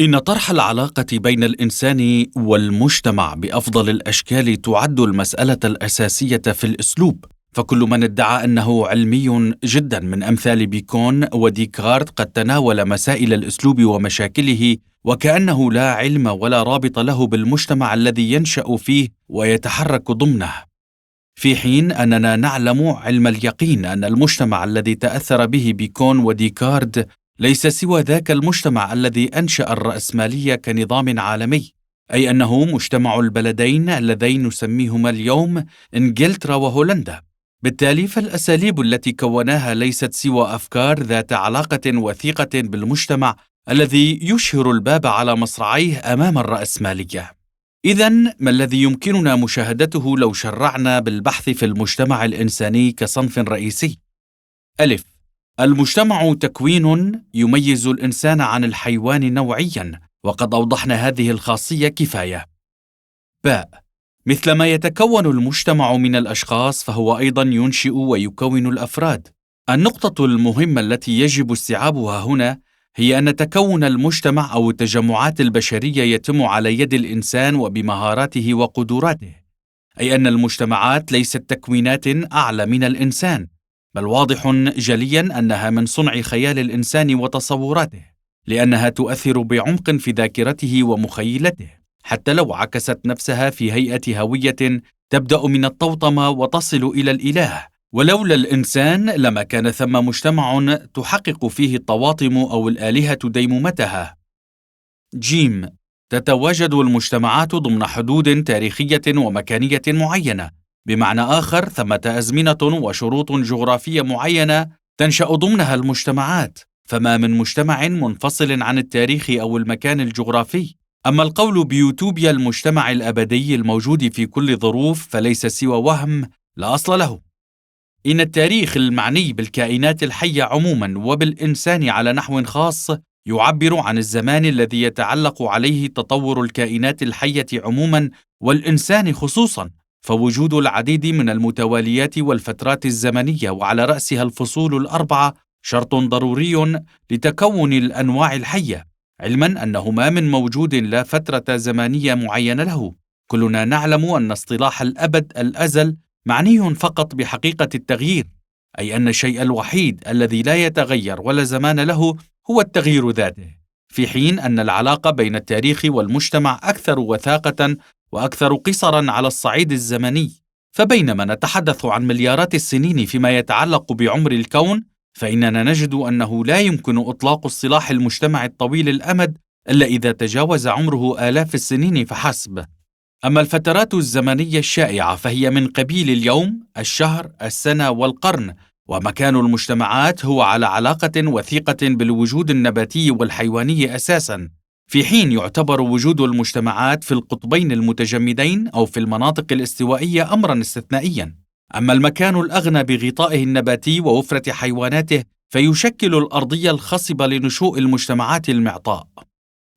إن طرح العلاقة بين الإنسان والمجتمع بأفضل الأشكال تعد المسألة الأساسية في الأسلوب، فكل من ادعى أنه علمي جدا من أمثال بيكون وديكارت قد تناول مسائل الأسلوب ومشاكله وكأنه لا علم ولا رابط له بالمجتمع الذي ينشأ فيه ويتحرك ضمنه، في حين أننا نعلم علم اليقين أن المجتمع الذي تأثر به بيكون وديكارت ليس سوى ذاك المجتمع الذي أنشأ الرأسمالية كنظام عالمي، أي أنه مجتمع البلدين اللذين نسميهما اليوم إنجلترا وهولندا. بالتالي فالأساليب التي كوناها ليست سوى أفكار ذات علاقة وثيقة بالمجتمع الذي يشهر الباب على مصراعيه أمام الرأسمالية. إذن ما الذي يمكننا مشاهدته لو شرعنا بالبحث في المجتمع الإنساني كصنف رئيسي؟ ألف: المجتمع تكوين يميز الإنسان عن الحيوان نوعياً، وقد أوضحنا هذه الخاصية كفاية. باء: مثلما يتكون المجتمع من الأشخاص فهو أيضاً ينشئ ويكون الأفراد. النقطة المهمة التي يجب استيعابها هنا هي أن تكون المجتمع أو التجمعات البشرية يتم على يد الإنسان وبمهاراته وقدراته، أي أن المجتمعات ليست تكوينات أعلى من الإنسان، بل واضح جليا أنها من صنع خيال الإنسان وتصوراته، لأنها تؤثر بعمق في ذاكرته ومخيلته، حتى لو عكست نفسها في هيئة هوية تبدأ من الطوطمة وتصل إلى الإله. ولولا الإنسان لما كان ثم مجتمع تحقق فيه الطواطم أو الآلهة ديمومتها. جيم: تتواجد المجتمعات ضمن حدود تاريخية ومكانية معينة، بمعنى آخر ثمة أزمنة وشروط جغرافية معينة تنشأ ضمنها المجتمعات، فما من مجتمع منفصل عن التاريخ أو المكان الجغرافي. أما القول بيوتوبيا المجتمع الأبدي الموجود في كل ظروف فليس سوى وهم لا أصل له. إن التاريخ المعني بالكائنات الحية عموما وبالإنسان على نحو خاص يعبر عن الزمان الذي يتعلق عليه تطور الكائنات الحية عموما والإنسان خصوصا، فوجود العديد من المتواليات والفترات الزمنية وعلى رأسها الفصول الأربعة شرط ضروري لتكون الأنواع الحية، علما أنه ما من موجود لا فترة زمنية معينة له. كلنا نعلم أن اصطلاح الأبد الأزل معني فقط بحقيقة التغيير، أي أن الشيء الوحيد الذي لا يتغير ولا زمان له هو التغيير ذاته، في حين أن العلاقة بين التاريخ والمجتمع أكثر وثاقة وأكثر قصرا على الصعيد الزمني. فبينما نتحدث عن مليارات السنين فيما يتعلق بعمر الكون، فإننا نجد أنه لا يمكن إطلاق اصطلاح المجتمع الطويل الأمد إلا إذا تجاوز عمره آلاف السنين فحسب. أما الفترات الزمنية الشائعة فهي من قبيل اليوم، الشهر، السنة والقرن، ومكان المجتمعات هو على علاقة وثيقة بالوجود النباتي والحيواني أساساً، في حين يعتبر وجود المجتمعات في القطبين المتجمدين أو في المناطق الاستوائية أمراً استثنائياً. أما المكان الأغنى بغطائه النباتي ووفرة حيواناته فيشكل الأرضية الخصبة لنشوء المجتمعات المعطاء.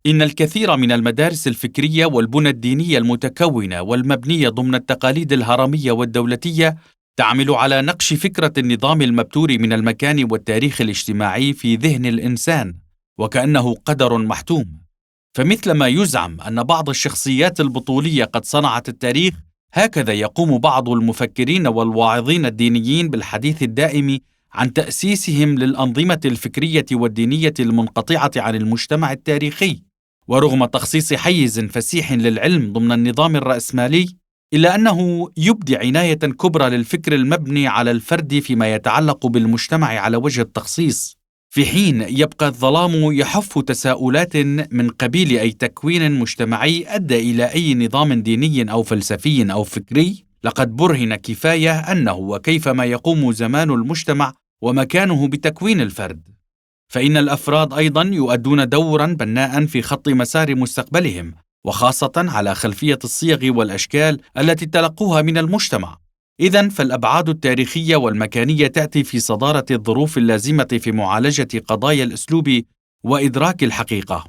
إن الكثير من المدارس الفكرية والبنى الدينية المتكونة والمبنية ضمن التقاليد الهرمية والدولتية تعمل على نقش فكرة النظام المبتور من المكان والتاريخ الاجتماعي في ذهن الإنسان وكأنه قدر محتوم. فمثلما يزعم أن بعض الشخصيات البطولية قد صنعت التاريخ، هكذا يقوم بعض المفكرين والواعظين الدينيين بالحديث الدائم عن تأسيسهم للأنظمة الفكرية والدينية المنقطعة عن المجتمع التاريخي. ورغم تخصيص حيز فسيح للعلم ضمن النظام الرأسمالي، إلا أنه يبدي عناية كبرى للفكر المبني على الفرد فيما يتعلق بالمجتمع على وجه التخصيص، في حين يبقى الظلام يحف تساؤلات من قبيل أي تكوين مجتمعي أدى إلى أي نظام ديني أو فلسفي أو فكري. لقد برهن كفاية أنه وكيفما يقوم زمان المجتمع ومكانه بتكوين الفرد، فإن الأفراد أيضاً يؤدون دوراً بناءً في خط مسار مستقبلهم، وخاصة على خلفية الصيغ والأشكال التي تلقوها من المجتمع. إذن فالأبعاد التاريخية والمكانية تأتي في صدارة الظروف اللازمة في معالجة قضايا الأسلوب وإدراك الحقيقة.